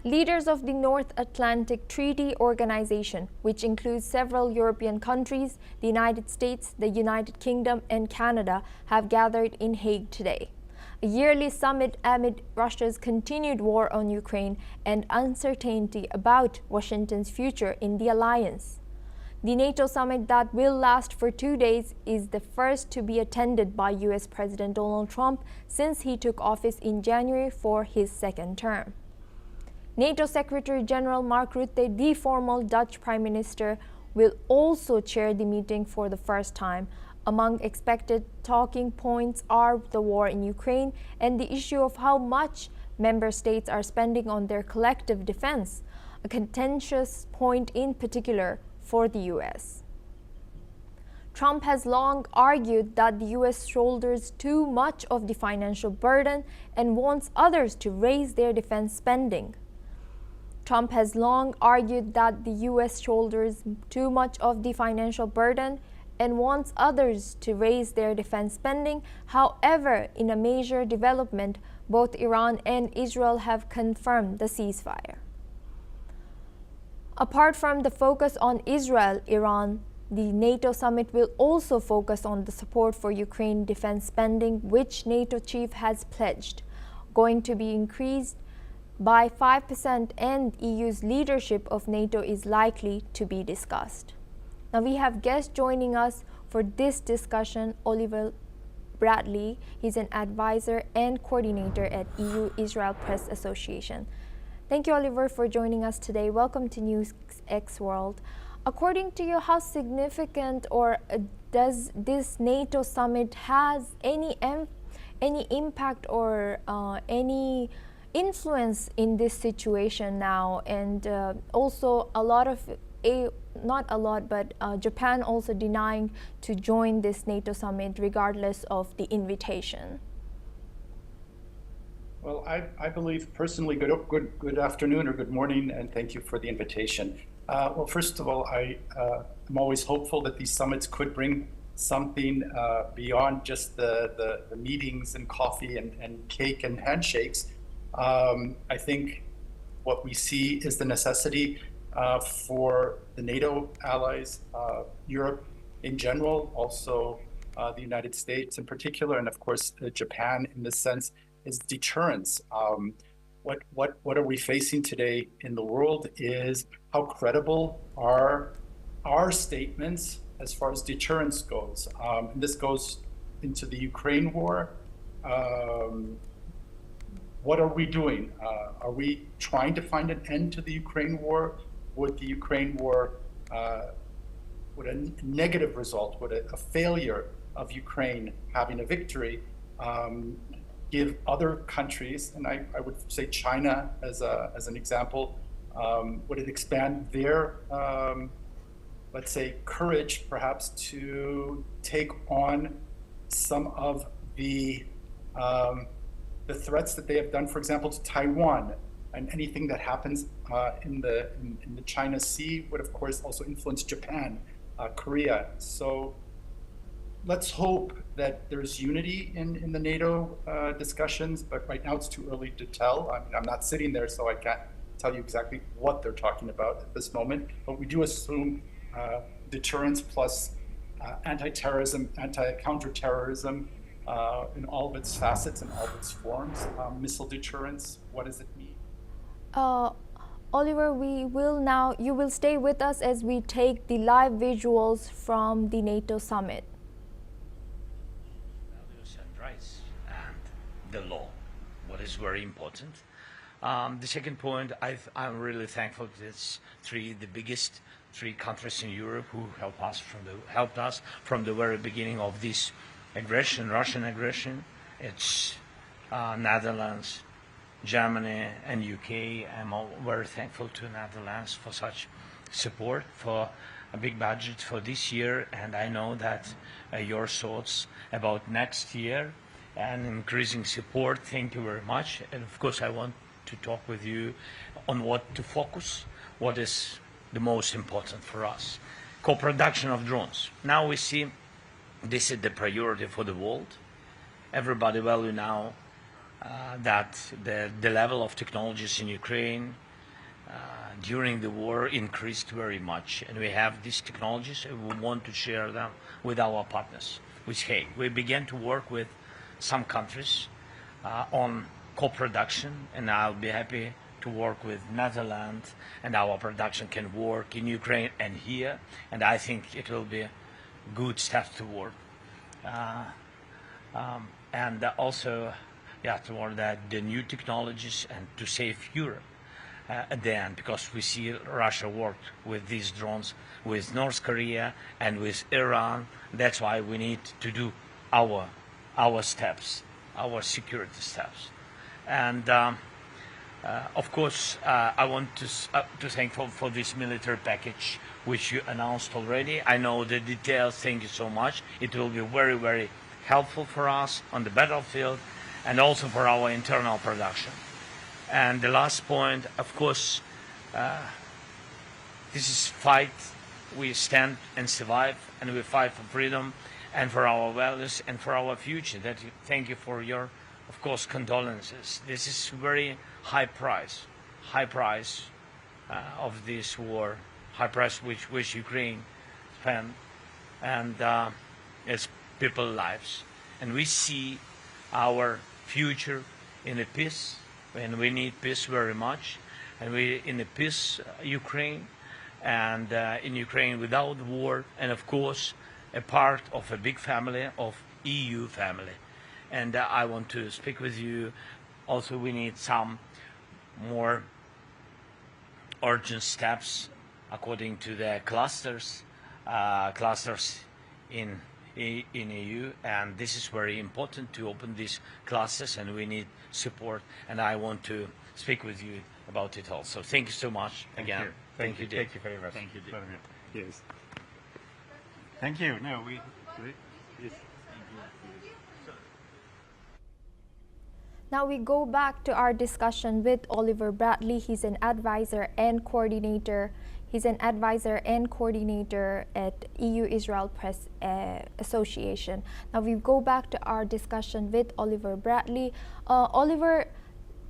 Leaders of the North Atlantic Treaty Organization, which includes several European countries, the United States, the United Kingdom, and Canada, have gathered in Hague today. A yearly summit amid Russia's continued war on Ukraine and uncertainty about Washington's future in the alliance. The NATO summit that will last for 2 days is the first to be attended by US President Donald Trump since he took office in January for his second term. NATO Secretary General Mark Rutte, the former Dutch Prime Minister, will also chair the meeting for the first time. Among expected talking points are the war in Ukraine and the issue of how much member states are spending on their collective defense, a contentious point in particular for the US. Trump has long argued that the US shoulders too much of the financial burden and wants others to raise their defense spending. Trump has long argued that the US shoulders too much of the financial burden and wants others to raise their defense spending. However, in a major development, both Iran and Israel have confirmed the ceasefire. Apart from the focus on Israel-Iran, the NATO summit will also focus on the support for Ukraine defense spending, which NATO chief has pledged, going to be increased by 5%, and EU's leadership of NATO is likely to be discussed. Now we have guests joining us for this discussion. Oliver Bradley, he's an advisor and coordinator at EU-Israel Press Association. Thank you, Oliver, for joining us today. Welcome to NewsX World. According to you, how significant or does this NATO summit has any impact or any influence in this situation now? And also Japan also denying to join this NATO summit regardless of the invitation. Well, I believe personally, good afternoon or good morning, and thank you for the invitation. Well, first of all, I'm always hopeful that these summits could bring something beyond just the meetings and coffee and cake and handshakes. I think what we see is the necessity for the NATO allies, Europe in general, also the United States in particular, and of course Japan in this sense, is deterrence. What are we facing today in the world is how credible are our statements as far as deterrence goes. And this goes into the Ukraine war. What are we doing? Are we trying to find an end to the Ukraine war? Would the Ukraine war, would a negative result, would a failure of Ukraine having a victory give other countries, and I would say China as an example, would it expand their, let's say, courage perhaps to take on some of the threats that they have done, for example, to Taiwan, and anything that happens in the China Sea would of course also influence Japan, Korea. So let's hope that there's unity in the NATO discussions, but right now it's too early to tell. I mean, I'm not sitting there, so I can't tell you exactly what they're talking about at this moment, but we do assume deterrence plus anti-terrorism, anti-counterterrorism in all of its facets and all of its forms. Missile deterrence, what does it mean? Oliver, you will stay with us as we take the live visuals from the NATO summit. Values and rights and the law, what is very important. The second point, I'm really thankful to the biggest three countries in Europe who helped us from the very beginning of this aggression, Russian aggression. It's Netherlands, Germany, and UK. I'm very thankful to Netherlands for such support, for a big budget for this year, and I know that your thoughts about next year and increasing support. Thank you very much. And of course, I want to talk with you on what to focus, what is the most important for us. Co-production of drones. Now we see this is the priority for the world. Everybody value now that the level of technologies in Ukraine during the war increased very much, and we have these technologies and we want to share them with our partners, with Hague. We began to work with some countries on co-production, and I'll be happy to work with Netherlands, and our production can work in Ukraine and here, and I think it will be a good step toward. And also, yeah, toward that, the new technologies and to save Europe at the end, because we see Russia worked with these drones with North Korea and with Iran. That's why we need to do our steps, our security steps. And of course, I want to thank for this military package which you announced already. I know the details. Thank you so much. It will be very, very helpful for us on the battlefield and also for our internal production. And the last point, of course, this is fight. We stand and survive, and we fight for freedom and for our values and for our future. Thank you for your, of course, condolences. This is very high price of this war, high price which Ukraine spent, and it's people's lives. And we see our future in a peace, and we need peace very much. And we in a peace Ukraine, and in Ukraine without war, and of course a part of a big family of EU family. And I want to speak with you. Also, we need some more urgent steps according to the clusters in EU, and this is very important to open these clusters, and we need support, and I want to speak with you about it also. Thank you so much again. Thank you. Dick. Thank you very much. Thank you, Dick. Vladimir. Yes. Thank you. No, we yes. Now we go back to our discussion with Oliver Bradley. He's an advisor and coordinator. He's an advisor and coordinator at EU-Israel Press Association. Now we go back to our discussion with Oliver Bradley. Oliver,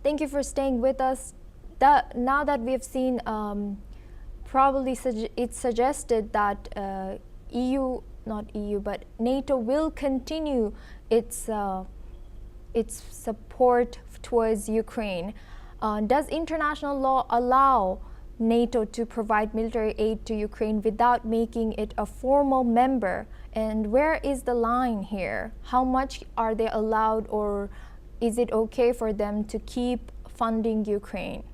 thank you for staying with us. Now that we have seen, probably it's suggested that but NATO will continue its support towards Ukraine. Does international law allow NATO to provide military aid to Ukraine without making it a formal member? And where is the line here? How much are they allowed, or is it okay for them to keep funding Ukraine?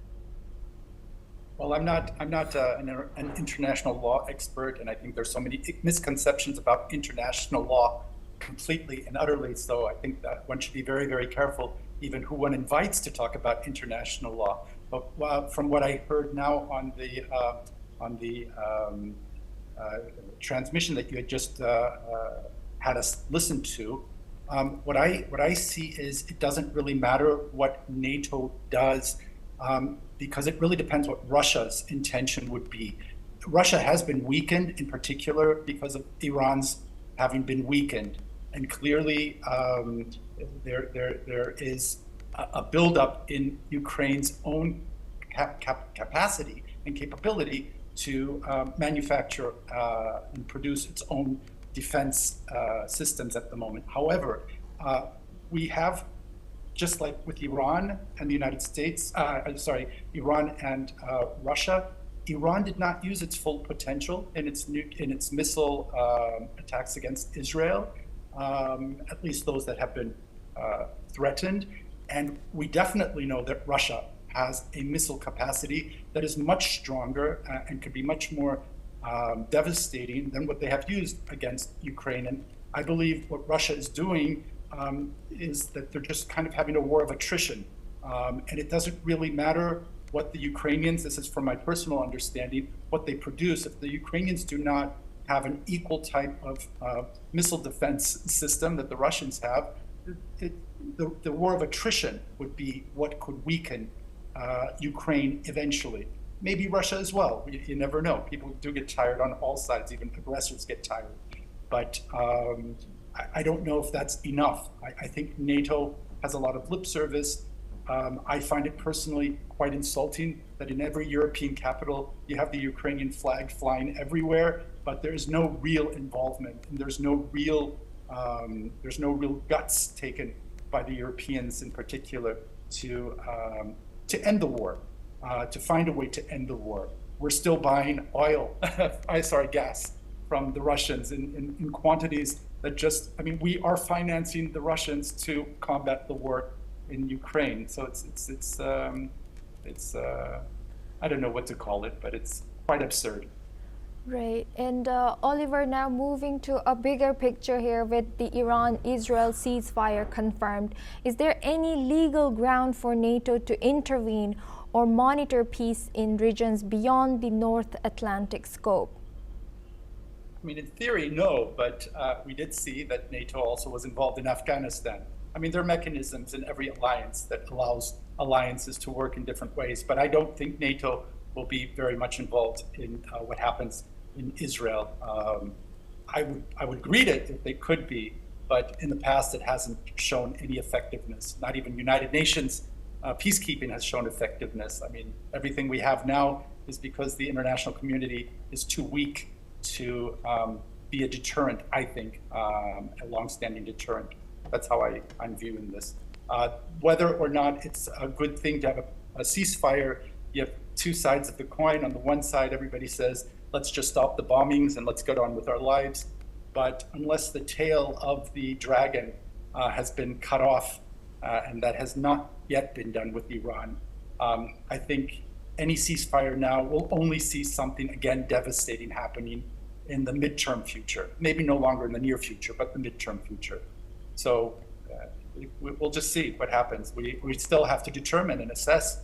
Well, I'm not an international law expert, and I think there's so many misconceptions about international law, completely and utterly so. I think that one should be very, very careful even who one invites to talk about international law. But from what I heard now on the transmission that you had just had us listen to, what I see is it doesn't really matter what NATO does, because it really depends what Russia's intention would be. Russia has been weakened, in particular because of Iran's having been weakened, and clearly there is a buildup in Ukraine's own capacity and capability to manufacture and produce its own defense systems at the moment. However, we have, just like with Iran and the United States, Iran and Russia, Iran did not use its full potential in its missile attacks against Israel, at least those that have been threatened. And we definitely know that Russia has a missile capacity that is much stronger and could be much more devastating than what they have used against Ukraine. And I believe what Russia is doing is that they're just kind of having a war of attrition. And it doesn't really matter what the Ukrainians, this is from my personal understanding, what they produce. If the Ukrainians do not have an equal type of missile defense system that the Russians have, the war of attrition would be what could weaken Ukraine eventually. Maybe Russia as well. You never know. People do get tired on all sides. Even aggressors get tired. But I don't know if that's enough. I think NATO has a lot of lip service. I find it personally quite insulting that in every European capital you have the Ukrainian flag flying everywhere, but there's no real involvement and there's no real guts taken by the Europeans in particular to end the war, to find a way to end the war. We're still buying gas from the Russians in quantities that just, I mean, we are financing the Russians to combat the war in Ukraine. So it's I don't know what to call it, but it's quite absurd. Right. And Oliver, now moving to a bigger picture here with the Iran-Israel ceasefire confirmed, is there any legal ground for NATO to intervene or monitor peace in regions beyond the North Atlantic scope? I mean, in theory, no, but we did see that NATO also was involved in Afghanistan. I mean, there are mechanisms in every alliance that allows alliances to work in different ways, but I don't think NATO will be very much involved in what happens in Israel. I would greet it if they could be, but in the past it hasn't shown any effectiveness. Not even United Nations peacekeeping has shown effectiveness. I mean, everything we have now is because the international community is too weak to be a deterrent, I think, a longstanding deterrent. That's how I'm viewing this. Whether or not it's a good thing to have a ceasefire, you have two sides of the coin. On the one side, everybody says, let's just stop the bombings and let's get on with our lives. But unless the tail of the dragon has been cut off, and that has not yet been done with Iran, I think any ceasefire now will only see something, again, devastating happening in the midterm future. Maybe no longer in the near future, but the midterm future. So we'll just see what happens. We still have to determine and assess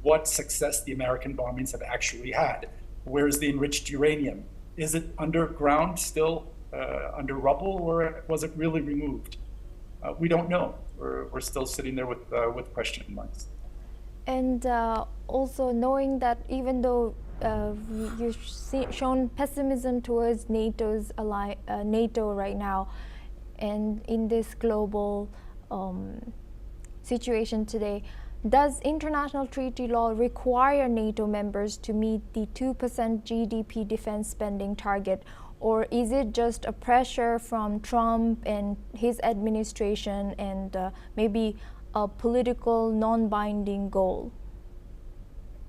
what success the American bombings have actually had. Where's the enriched uranium? Is it underground still, under rubble, or was it really removed? We don't know. We're still sitting there with question marks. And also knowing that even though you've shown pessimism towards NATO right now, and in this global situation today, does international treaty law require NATO members to meet the 2% GDP defense spending target, or is it just a pressure from Trump and his administration and maybe a political non-binding goal?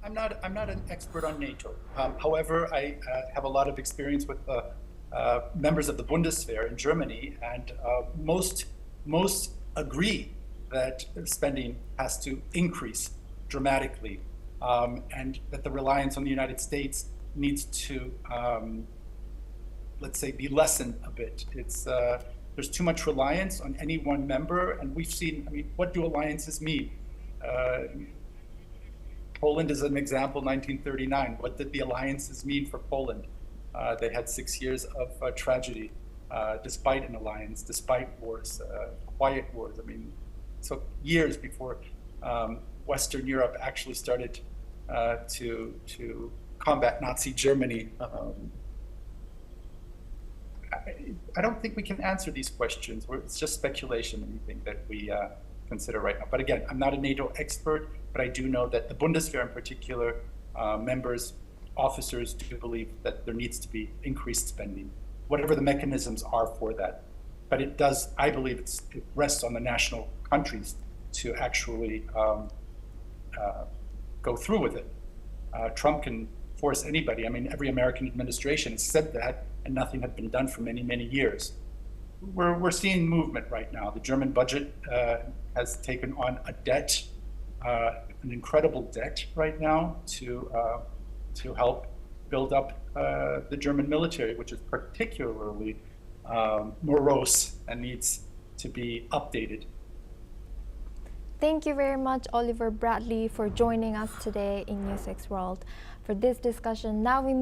I'm not an expert on NATO. However, I have a lot of experience with members of the Bundeswehr in Germany, and most agree that spending has to increase dramatically, and that the reliance on the United States needs to, let's say, be lessened a bit. There's too much reliance on any one member, and we've seen, I mean, what do alliances mean? Poland is an example, 1939. What did the alliances mean for Poland? They had 6 years of tragedy, despite an alliance, despite wars, quiet wars. I mean, it took years before Western Europe actually started to combat Nazi Germany. I don't think we can answer these questions. It's just speculation, anything that we consider right now. But again, I'm not a NATO expert, but I do know that the Bundeswehr in particular, members, officers do believe that there needs to be increased spending, whatever the mechanisms are for that. But it does, I believe it rests on the national countries to actually go through with it. Trump can force anybody. I mean, every American administration has said that, and nothing had been done for many, many years. We're seeing movement right now. The German budget has taken on a debt, an incredible debt right now to help build up the German military, which is particularly morose and needs to be updated. Thank you very much, Oliver Bradley, for joining us today in NewsX World for this discussion. Now we